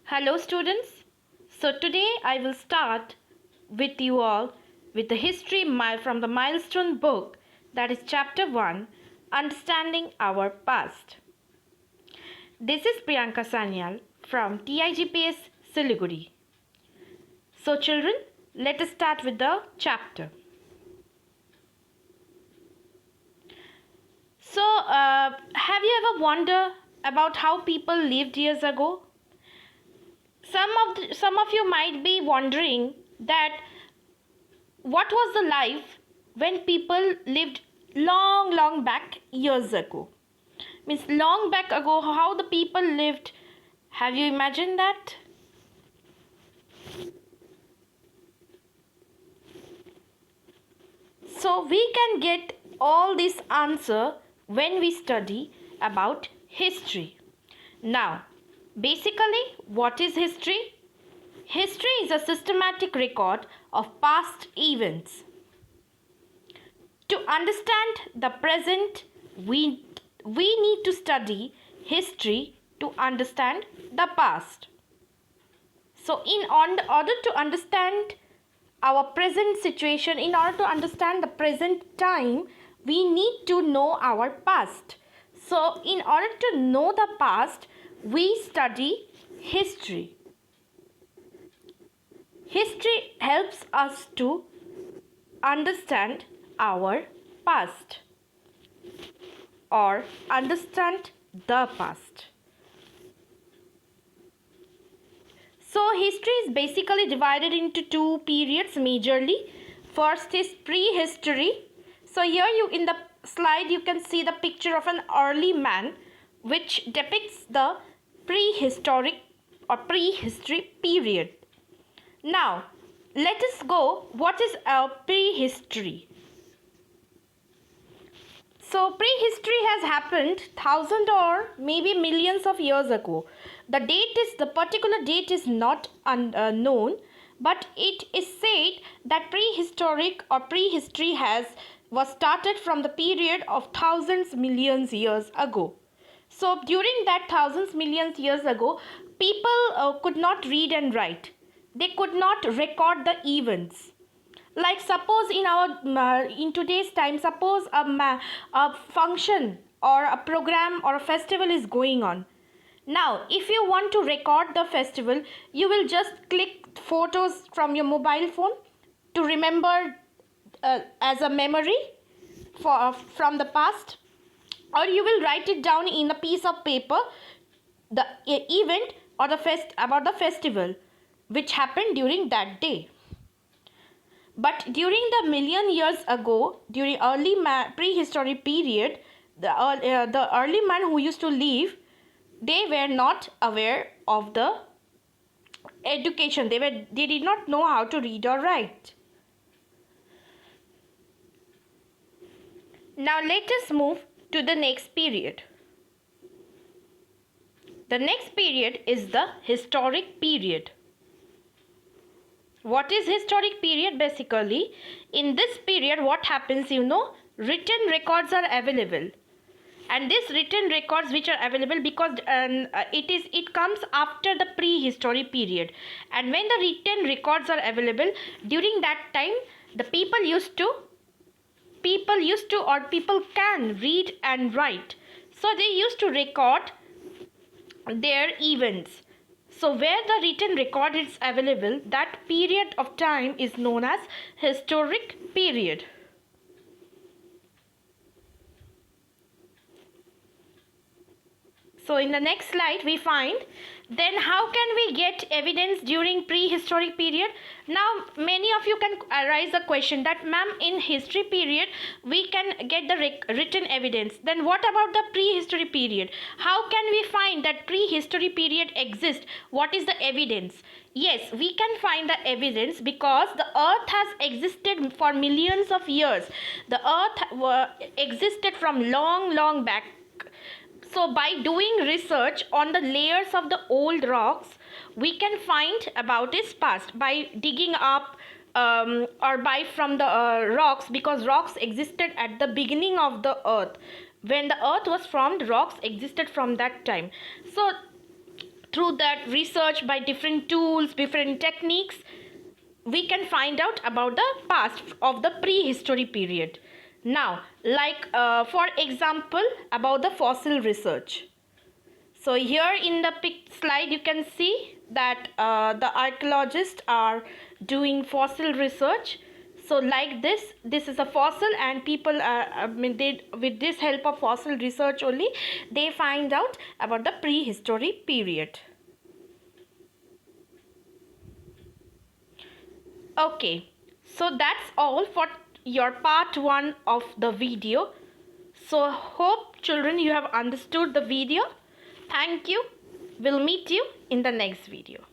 Hello students. So today I will start with you all with the history from the milestone book, that is chapter 1, Understanding Our Past. This is Priyanka Sanyal from TIGPS Siliguri. So children, let us start with the chapter. So have you ever wondered about how people lived years ago? Some of you might be wondering that what was the life when people lived long back years ago. Means long back ago, how the people lived. Have you imagined that? So we can get all this answer when we study about history. Now, basically, what is history? History is a systematic record of past events. To understand the present, we need to study history to understand the past. So, in order to understand our present situation, in order to understand the present time, we need to know our past. So, in order to know the past, we study history. History helps us to understand our past or understand the past. So history is basically divided into two periods majorly. First is prehistory. So here in the slide you can see the picture of an early man which depicts the prehistoric or prehistory period. Now let us go, what is prehistory? So prehistory has happened thousands or maybe millions of years ago. The particular date is not known, but it is said that prehistoric or prehistory was started from the period of thousands millions years ago. So during that thousands millions years ago, people could not read and write. They could not record the events. Like suppose in today's time, suppose a function or a program or a festival is going on. Now if you want to record the festival, you will just click photos from your mobile phone to remember as a memory from the past, or you will write it down in a piece of paper, the event or about the festival which happened during that day. But during the million years ago, during early prehistoric period, the early man who used to live, they were not aware of the education. They did not know how to read or write. Now let us move to the next period. The next period is the historic period. What is historic period? Basically, in this period what happens, written records are available, and these written records which are available because it comes after the prehistoric period, and when the written records are available, during that time the people can read and write, so they used to record their events. So where the written record is available, that period of time is known as historic period. So in the next slide we find, then how can we get evidence during prehistoric period? Now many of you can arise a question that, ma'am, in history period we can get the written evidence. Then what about the prehistory period? How can we find that prehistory period exists? What is the evidence? Yes, we can find the evidence because the earth has existed for millions of years. The earth existed from long back. So by doing research on the layers of the old rocks, we can find about its past by digging up or by from the rocks, because rocks existed at the beginning of the earth. When the earth was formed, rocks existed from that time. So through that research by different tools, different techniques, we can find out about the past of the prehistory period. Now, like for example, about the fossil research. So here in the slide you can see that the archaeologists are doing fossil research. So like this is a fossil, and people they, with this help of fossil research only, they find out about the prehistory period. Okay, so that's all for your part 1 of the video. So hope children you have understood the video. Thank you. We'll meet you in the next video.